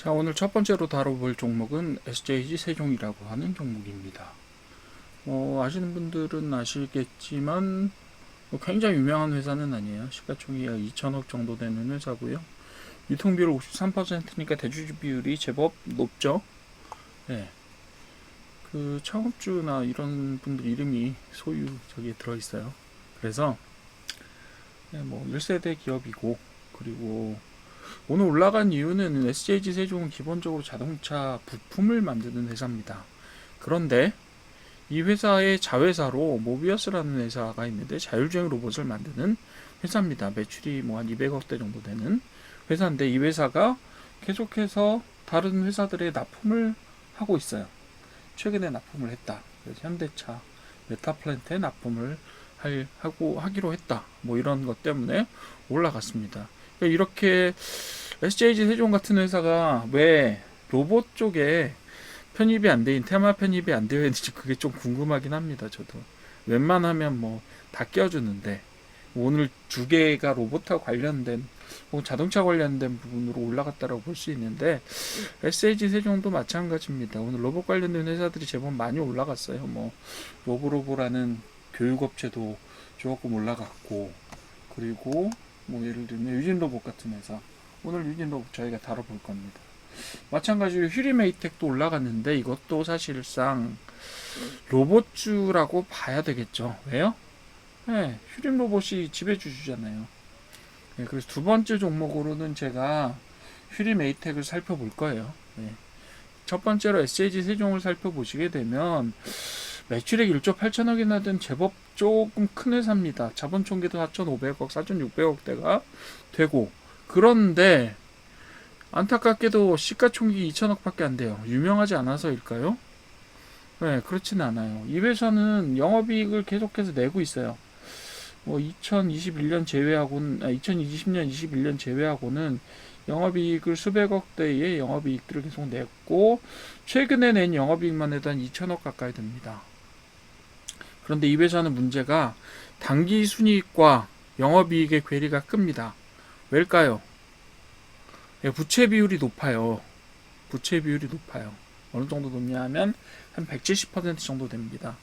자, 오늘 첫 번째로 다뤄볼 종목은 SJG 세종이라고 하는 종목입니다. 아시는 분들은 아시겠지만 굉장히 유명한 회사는 아니에요. 시가총액이 2천억 정도 되는 회사고요. 유통비율 53%니까 대주주 비율이 제법 높죠. 네. 그 창업주나 이런 분들 이름이 소유 저기에 들어있어요. 그래서 뭐 1세대 기업이고, 그리고 오늘 올라간 이유는 SJG 세종은 기본적으로 자동차 부품을 만드는 회사입니다. 그런데 이 회사의 자회사로 모비어스라는 회사가 있는데 자율주행 로봇을 만드는 회사입니다. 매출이 뭐 한 200억대 정도 되는 회사인데, 이 회사가 계속해서 다른 회사들의 납품을 하고 있어요. 최근에 납품을 했다. 그래서 현대차 메타플랜트에 납품을 하기로 했다. 뭐 이런 것 때문에 올라갔습니다. 이렇게 SJG 세종 같은 회사가 왜 로봇 쪽에 편입이 안 돼인 테마 편입이 안 되어 있는지 그게 좀 궁금하긴 합니다. 저도 웬만하면 뭐 다 껴주는데 오늘 두 개가 로봇하고 관련된 혹은 자동차 관련된 부분으로 올라갔다라고 볼 수 있는데, SJG 세종도 마찬가지입니다. 오늘 로봇 관련된 회사들이 제법 많이 올라갔어요. 뭐 로브로보라는 교육업체도 조금 올라갔고, 그리고 뭐 예를 들면 유진로봇 같은 회사, 오늘 유진로봇 저희가 다뤄볼 겁니다. 마찬가지로 휴리메이텍도 올라갔는데 이것도 사실상 로봇주라고 봐야 되겠죠. 왜요? 네, 휴림로봇이 지배주주잖아요. 네, 그래서 두 번째 종목으로는 제가 휴리메이텍을 살펴볼 거예요. 네. 첫 번째로 SJG 세종을 살펴보시게 되면 매출액 1조 8천억이나 된 제법 조금 큰 회사입니다. 자본 총계도 4,500억, 4,600억대가 되고, 그런데 안타깝게도 시가총액이 2천억밖에 안 돼요. 유명하지 않아서일까요? 네, 그렇지는 않아요. 이 회사는 영업이익을 계속해서 내고 있어요. 뭐 2021년 제외하고는 2020년, 21년 제외하고는 영업이익을 수백억대의 영업이익들을 계속 냈고, 최근에 낸 영업이익만 해도 한 2천억 가까이 됩니다. 그런데 이 회사는 문제가 당기 순이익과 영업이익의 괴리가 큽니다. 왜일까요? 부채 비율이 높아요. 부채 비율이 높아요. 어느 정도 높냐 하면 한 170% 정도 됩니다.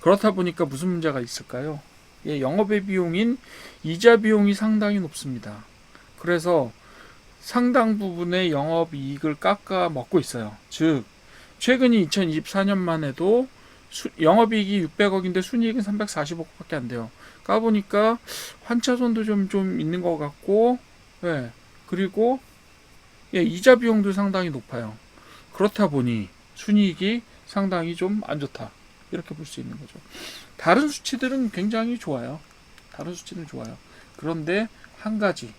그렇다 보니까 무슨 문제가 있을까요? 영업의 비용인 이자 비용이 상당히 높습니다. 그래서 상당 부분의 영업이익을 깎아 먹고 있어요. 즉, 최근이 2024년만 해도 영업이익이 600억인데 순이익은 340억밖에 안 돼요. 까보니까 환차손도 좀 있는 것 같고, 예, 그리고 이자 비용도 상당히 높아요. 그렇다 보니 순이익이 상당히 좀 안 좋다. 이렇게 볼 수 있는 거죠. 다른 수치들은 굉장히 좋아요. 다른 수치는 좋아요. 그런데 한 가지,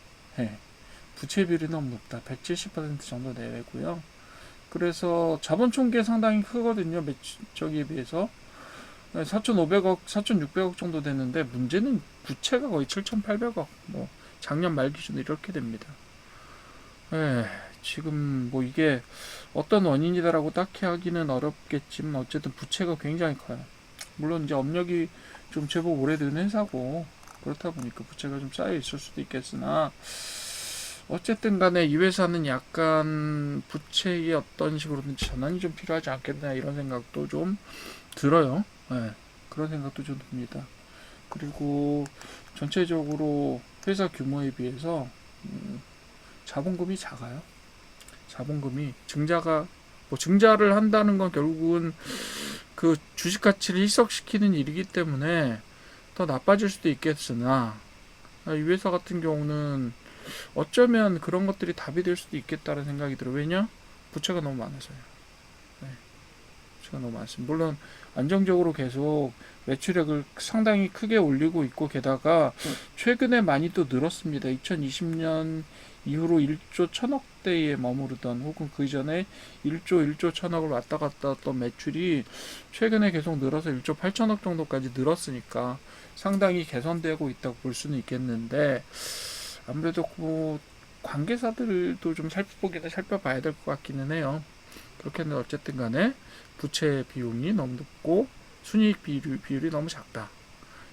부채 비율이 너무 높다. 170% 정도 내외고요. 그래서 자본 총계 상당히 크거든요. 저기에 비해서 4,500억, 4,600억 정도 되는데, 문제는 부채가 거의 7,800억. 뭐 작년 말 기준으로 이렇게 됩니다. 지금 뭐 이게 어떤 원인이다라고 딱히 하기는 어렵겠지만 어쨌든 부채가 굉장히 커요. 물론 이제 업력이 좀 제법 오래된 회사고 그렇다 보니까 부채가 좀 쌓여 있을 수도 있겠으나, 어쨌든 간에 이 회사는 약간 부채의 어떤 식으로든지 전환이 좀 필요하지 않겠나 이런 생각도 좀 들어요. 그런 생각도 좀 듭니다. 그리고 전체적으로 회사 규모에 비해서 자본금이 작아요. 자본금이 증자를 한다는 건 결국은 그 주식 가치를 희석시키는 일이기 때문에 더 나빠질 수도 있겠으나, 이 회사 같은 경우는 어쩌면 그런 것들이 답이 될 수도 있겠다는 생각이 들어요. 왜냐? 부채가 너무 많아서요. 부채가 너무 많습니다. 물론 안정적으로 계속 매출액을 상당히 크게 올리고 있고, 게다가 최근에 많이 또 늘었습니다. 2020년 이후로 1조 1000억대에 머무르던, 혹은 그 이전에 1조 1000억을 왔다 갔다 했던 매출이 최근에 계속 늘어서 1조 8천억 정도까지 늘었으니까 상당히 개선되고 있다고 볼 수는 있겠는데, 아무래도 뭐 관계사들도 좀 살펴봐야 될 것 같기는 해요. 그렇게는 어쨌든 간에 부채 비용이 너무 높고 순이익 비율이 너무 작다.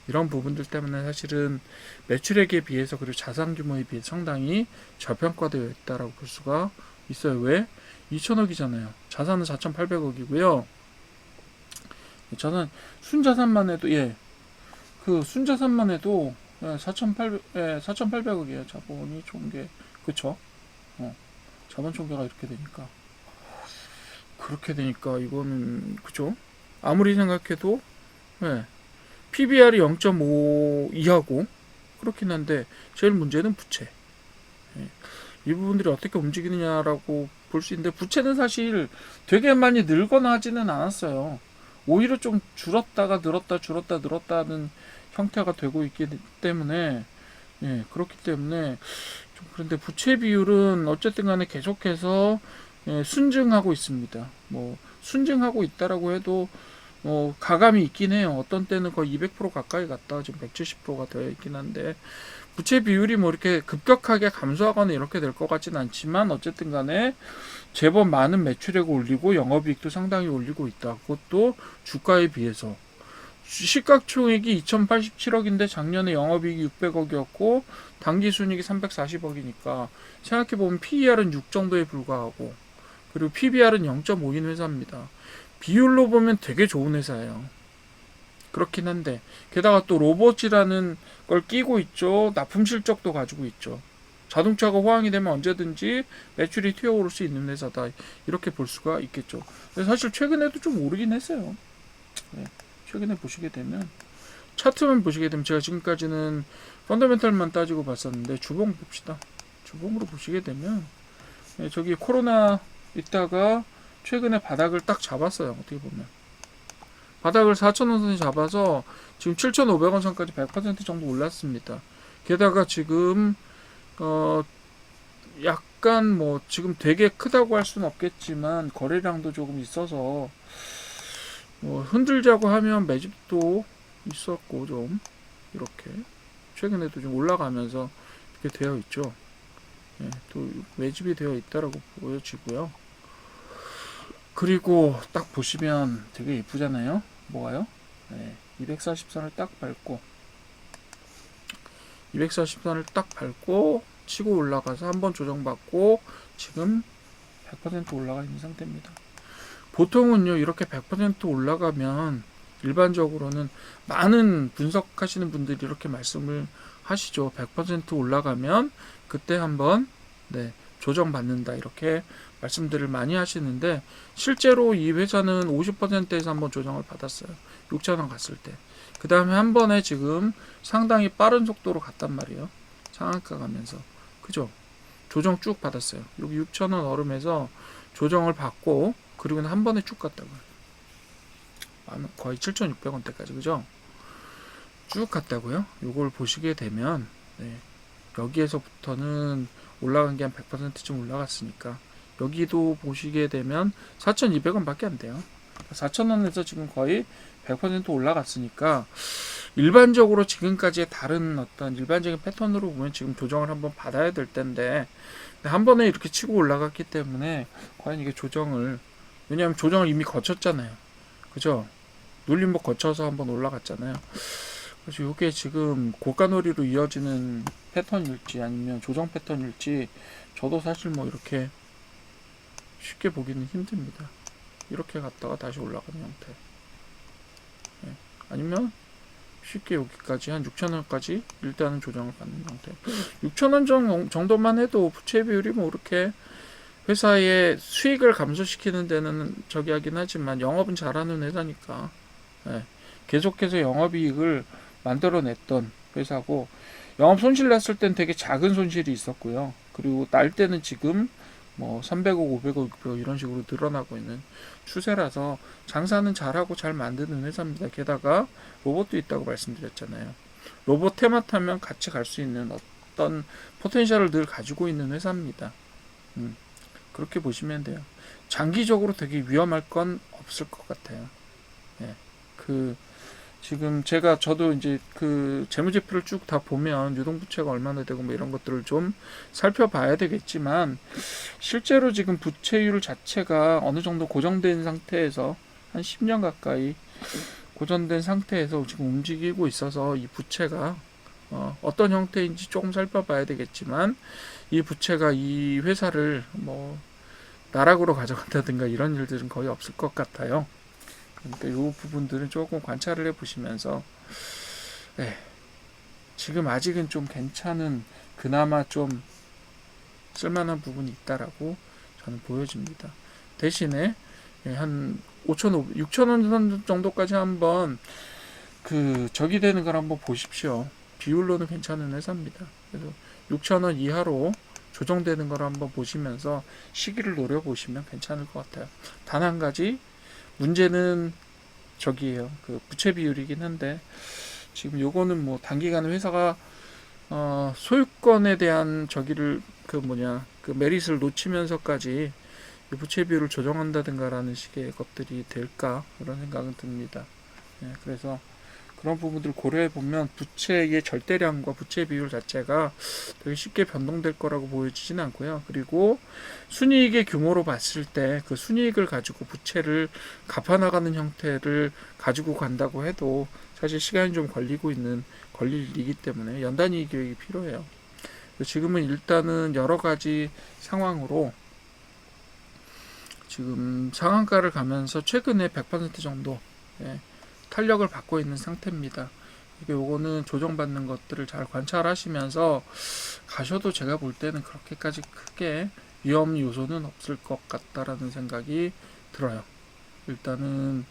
이런 부분들 때문에 사실은 매출액에 비해서, 그리고 자산 규모에 비해 상당히 저평가되어 있다라고 볼 수가 있어요. 왜? 2천억이잖아요. 자산은 4,800억이고요. 자산 순자산만 해도 그 순자산만 해도 4,800억이에요. 자본이 총계. 그쵸? 자본 총계가 이렇게 되니까. 그렇게 되니까 이거는 그죠? 아무리 생각해도 PBR이 0.5 이하고 그렇긴 한데 제일 문제는 부채. 이 부분들이 어떻게 움직이느냐라고 볼 수 있는데 부채는 사실 되게 많이 늘거나 하지는 않았어요. 오히려 좀 줄었다가 늘었다 줄었다 늘었다는 형태가 되고 있기 때문에 그렇기 때문에 좀 그런데 부채 비율은 어쨌든 간에 계속해서 순증하고 있습니다. 뭐 순증하고 있다라고 해도 가감이 있긴 해요. 어떤 때는 거의 200% 가까이 갔다 지금 170%가 되어 있긴 한데 부채 비율이 뭐 이렇게 급격하게 감소하거나 이렇게 될 것 같지는 않지만 어쨌든 간에 제법 많은 매출액을 올리고 영업이익도 상당히 올리고 있다. 그것도 주가에 비해서 시가총액이 2087억인데 작년에 영업이익이 600억이었고 당기순이익이 340억이니까 생각해보면 PER은 6 정도에 불과하고 그리고 PBR은 0.5인 회사입니다. 비율로 보면 되게 좋은 회사예요. 그렇긴 한데 게다가 또 로봇이라는 걸 끼고 있죠. 납품 실적도 가지고 있죠. 자동차가 호황이 되면 언제든지 매출이 튀어오를 수 있는 회사다. 이렇게 볼 수가 있겠죠. 근데 사실 최근에도 좀 오르긴 했어요. 최근에 보시게 되면 차트만 보시게 되면 제가 지금까지는 펀더멘털만 따지고 봤었는데 주봉 봅시다. 주봉으로 보시게 되면 저기 코로나 있다가 최근에 바닥을 딱 잡았어요. 어떻게 보면 바닥을 4,000원 선에 잡아서 지금 7,500원 선까지 100% 정도 올랐습니다. 게다가 지금 약간 뭐 지금 되게 크다고 할 수는 없겠지만 거래량도 조금 있어서 흔들자고 하면 매집도 있었고 좀 이렇게 최근에도 좀 올라가면서 이렇게 되어 있죠. 또 매집이 되어 있다라고 보여지고요. 그리고 딱 보시면 되게 예쁘잖아요. 뭐가요? 240선을 딱 밟고 240선을 딱 밟고 치고 올라가서 한번 조정받고 지금 100% 올라가 있는 상태입니다. 보통은요 이렇게 100% 올라가면 일반적으로는 많은 분석하시는 분들이 이렇게 말씀을 하시죠. 100% 올라가면 그때 한번 조정받는다 이렇게 말씀들을 많이 하시는데 실제로 이 회사는 50%에서 한번 조정을 받았어요. 6,000원 갔을 때. 그 다음에 한 번에 지금 상당히 빠른 속도로 갔단 말이에요. 상한가 가면서. 그죠? 조정 쭉 받았어요. 여기 6,000원 얼음에서 조정을 받고 그리고는 한 번에 쭉 갔다고요. 거의 7,600원대까지 그죠? 쭉 갔다고요. 요걸 보시게 되면 여기에서부터는 올라간 게 한 100%쯤 올라갔으니까 여기도 보시게 되면 4,200원 밖에 안 돼요. 4,000원에서 지금 거의 100% 올라갔으니까 일반적으로 지금까지의 다른 어떤 일반적인 패턴으로 보면 지금 조정을 한번 받아야 될 텐데 한 번에 이렇게 치고 올라갔기 때문에 과연 이게 조정을 왜냐하면 조정을 이미 거쳤잖아요. 그죠? 눌림목 거쳐서 한번 올라갔잖아요. 그래서 이게 지금 고가놀이로 이어지는 패턴일지 아니면 조정 패턴일지 저도 사실 뭐 이렇게 쉽게 보기는 힘듭니다. 이렇게 갔다가 다시 올라가는 형태. 아니면 쉽게 여기까지 한 6,000원까지 일단은 조정을 받는 형태. 6,000원 정도만 해도 부채 비율이 뭐 이렇게 회사의 수익을 감소시키는 데는 저기 하긴 하지만 영업은 잘하는 회사니까 계속해서 영업이익을 만들어냈던 회사고 영업 손실 났을 땐 되게 작은 손실이 있었고요. 그리고 날 때는 지금 뭐 300억, 500억, 600억 이런 식으로 늘어나고 있는 추세라서 장사는 잘하고 잘 만드는 회사입니다. 게다가 로봇도 있다고 말씀드렸잖아요. 로봇 테마 타면 같이 갈 수 있는 어떤 포텐셜을 늘 가지고 있는 회사입니다. 그렇게 보시면 돼요. 장기적으로 되게 위험할 건 없을 것 같아요. 지금 저도 이제 그 재무제표를 쭉 다 보면 유동부채가 얼마나 되고 뭐 이런 것들을 좀 살펴봐야 되겠지만 실제로 지금 부채율 자체가 어느 정도 고정된 상태에서 한 10년 가까이 고정된 상태에서 지금 움직이고 있어서 이 부채가 어떤 형태인지 조금 살펴봐야 되겠지만 이 부채가 이 회사를 뭐 나락으로 가져간다든가 이런 일들은 거의 없을 것 같아요. 그러니까 이 부분들은 조금 관찰을 해보시면서 지금 아직은 좀 괜찮은, 그나마 좀 쓸만한 부분이 있다라고 저는 보여집니다. 대신에 한 5,500, 6,000원 정도까지 한번 저기 되는 걸 한번 보십시오. 비율로는 괜찮은 회사입니다. 그래서 6,000원 이하로 조정되는 걸 한번 보시면서 시기를 노려보시면 괜찮을 것 같아요. 단 한 가지 문제는 저기에요. 부채 비율이긴 한데, 지금 요거는 뭐 단기간에 회사가 소유권에 대한 저기를 메릿을 놓치면서까지 부채 비율을 조정한다든가라는 식의 것들이 될까, 그런 생각은 듭니다. 그래서 그런 부분들을 고려해 보면 부채의 절대량과 부채 비율 자체가 되게 쉽게 변동될 거라고 보여지진 않고요. 그리고 순이익의 규모로 봤을 때 그 순이익을 가지고 부채를 갚아나가는 형태를 가지고 간다고 해도 사실 시간이 좀 걸릴 일이기 때문에 연단이익 계획이 필요해요. 지금은 일단은 여러 가지 상황으로 지금 상한가를 가면서 최근에 100% 정도 탄력을 받고 있는 상태입니다. 요거는 조정받는 것들을 잘 관찰하시면서 가셔도 제가 볼 때는 그렇게까지 크게 위험 요소는 없을 것 같다라는 생각이 들어요. 일단은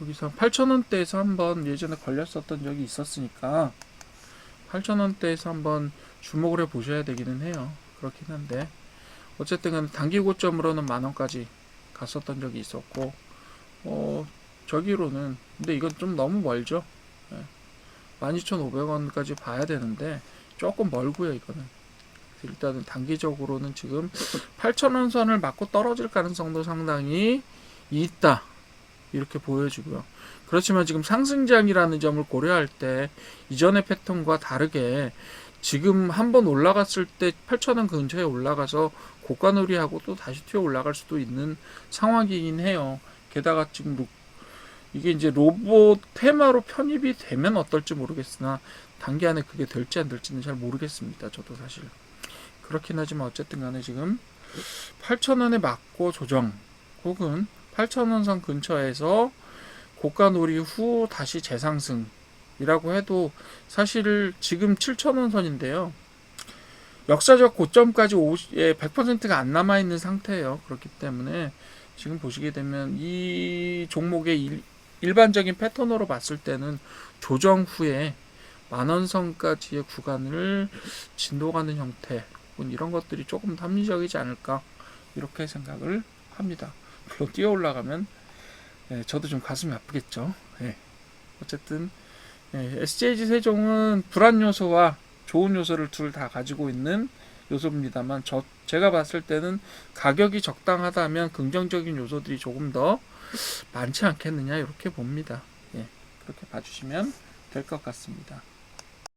여기서 8,000원대에서 한번 예전에 걸렸었던 적이 있었으니까 8,000원대에서 한번 주목을 해 보셔야 되기는 해요. 그렇긴 한데 어쨌든 단기 고점으로는 만원까지 갔었던 적이 있었고 저기로는, 근데 이건 좀 너무 멀죠. 12,500원까지 봐야 되는데 조금 멀고요. 이거는 일단은 단기적으로는 지금 8,000원 선을 맞고 떨어질 가능성도 상당히 있다, 이렇게 보여지고요. 그렇지만 지금 상승장이라는 점을 고려할 때 이전의 패턴과 다르게 지금 한번 올라갔을 때 8,000원 근처에 올라가서 고가놀이하고 또 다시 튀어 올라갈 수도 있는 상황이긴 해요. 게다가 지금 이게 이제 로봇 테마로 편입이 되면 어떨지 모르겠으나 단기 안에 그게 될지 안 될지는 잘 모르겠습니다. 저도 사실. 그렇긴 하지만 어쨌든 간에 지금 8,000원에 맞고 조정 혹은 8,000원 선 근처에서 고가놀이 후 다시 재상승이라고 해도 사실 지금 7,000원 선인데요. 역사적 고점까지 100%가 안 남아있는 상태예요. 그렇기 때문에 지금 보시게 되면 이 종목의 일반적인 패턴으로 봤을 때는 조정 후에 만원선까지의 구간을 진도가는 형태 혹은 이런 것들이 조금 더 합리적이지 않을까, 이렇게 생각을 합니다. 물론 뛰어 올라가면 저도 좀 가슴이 아프겠죠. 어쨌든 SJG 세종은 불안 요소와 좋은 요소를 둘 다 가지고 있는 요소입니다만 제가 봤을 때는 가격이 적당하다면 긍정적인 요소들이 조금 더 많지 않겠느냐, 이렇게 봅니다. 그렇게 봐주시면 될 것 같습니다.